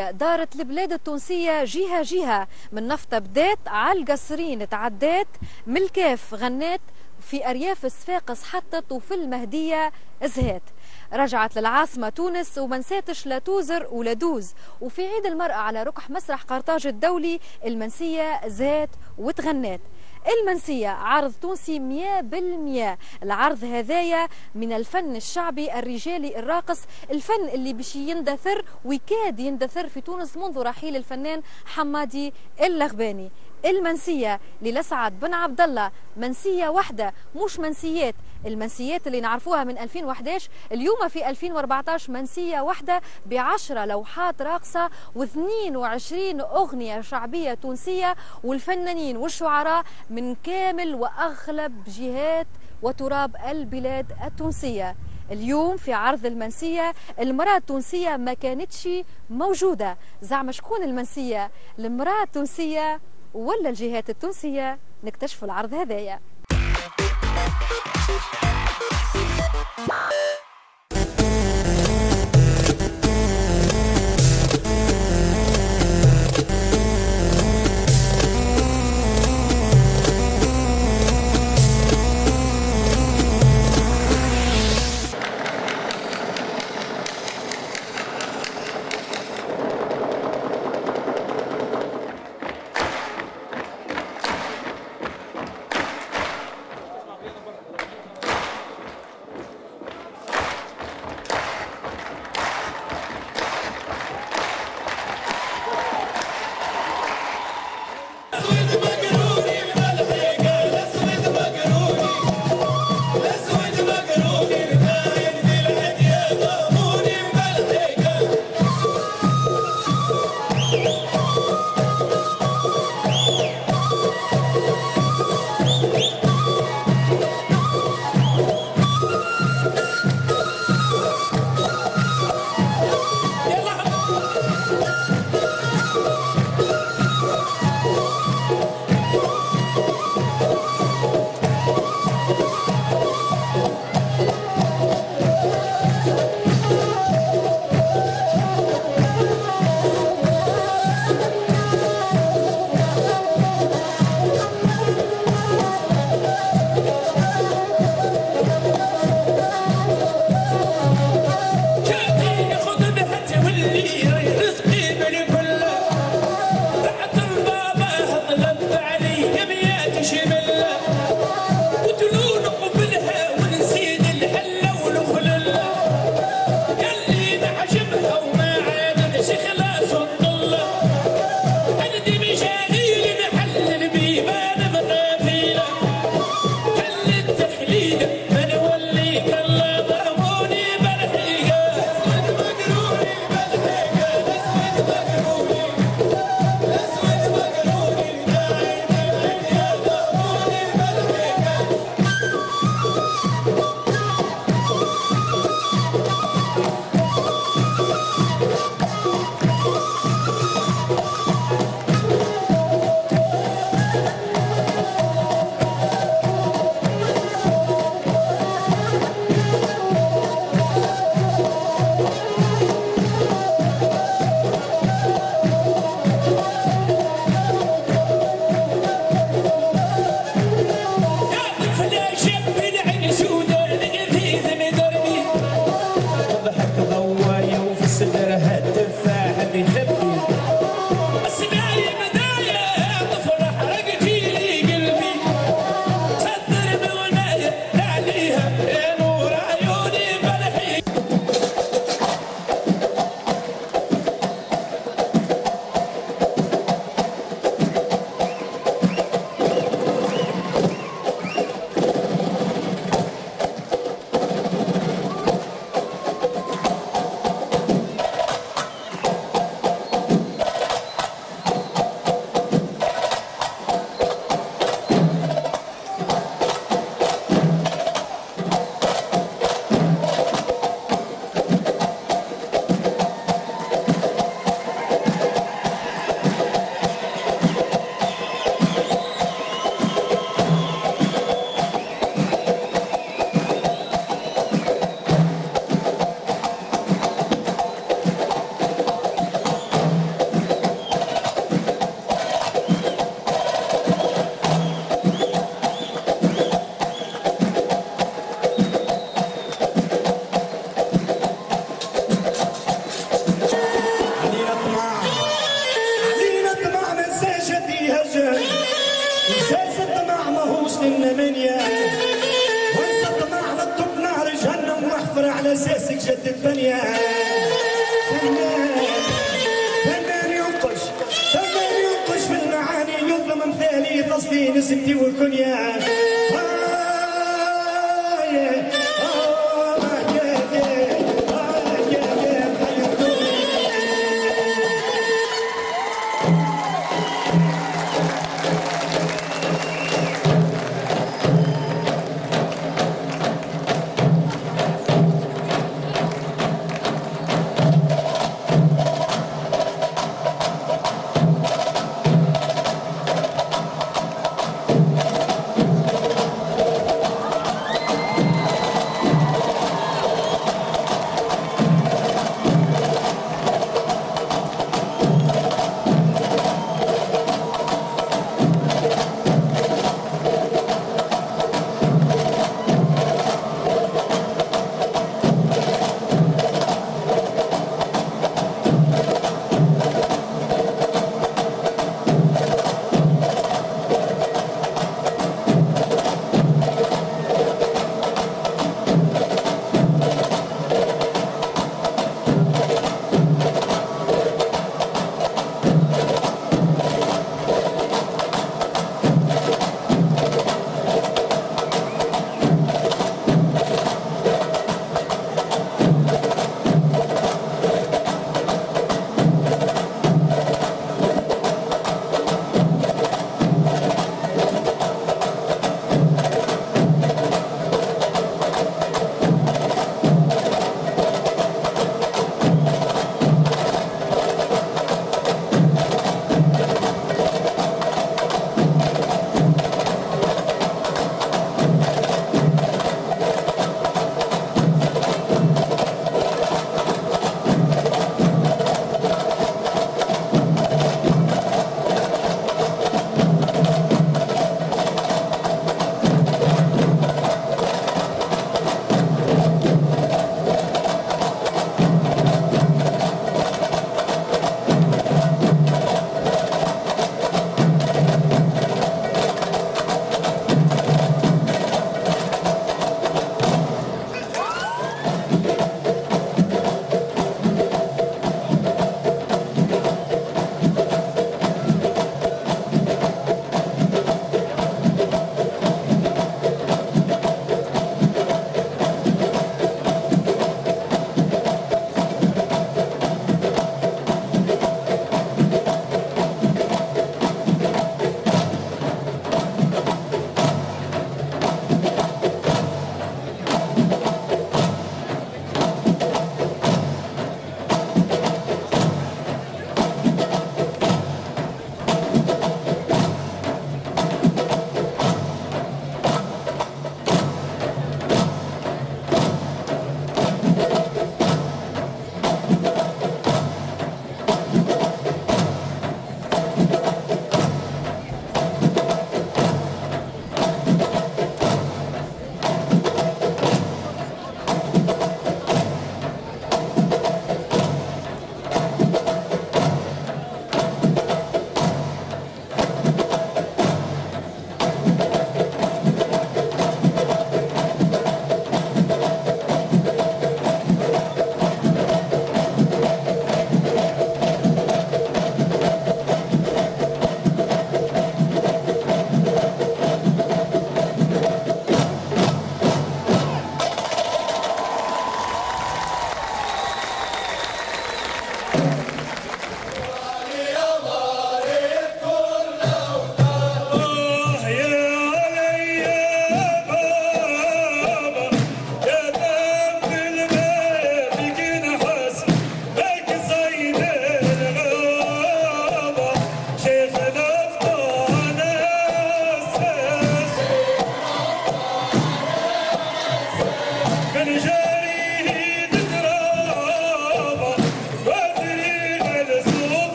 المنسية دارت البلاد التونسية جهة جهة، من نفطة بدات على القصرين تعدات، من الكاف غنات، في أرياف صفاقس حطت، وفي المهدية زهات. رجعت للعاصمة تونس وما نساتش لا توزر ولا دوز، وفي عيد المرأة على ركح مسرح قرطاج الدولي المنسية زهات وتغنات. المنسية عرض تونسي 100%. العرض هذايا من الفن الشعبي الرجالي الراقص، الفن اللي باش يندثر ويكاد يندثر في تونس منذ رحيل الفنان حمادي اللغباني. المنسية للسعد بن عبد الله منسية واحدة مش منسيات. المنسيات اللي نعرفوها من 2011 اليوم في 2014 منسية واحدة ب10 لوحات راقصة و22 أغنية شعبية تونسية، والفنانين والشعراء من كامل وأغلب جهات وتراب البلاد التونسية. اليوم في عرض المنسية المرأة التونسية ما كانتش موجودة. زعما شكون المنسية؟ المرأة التونسية ولا الجهات التونسية؟ نكتشفوا العرض هذايا. لنا منيا وانسطم على الطب نار جهنم واحفر على ساسك جد الدنيا. فنان ينقش في المعاني يظلم امثالي تصفي نسبتي والكنيا.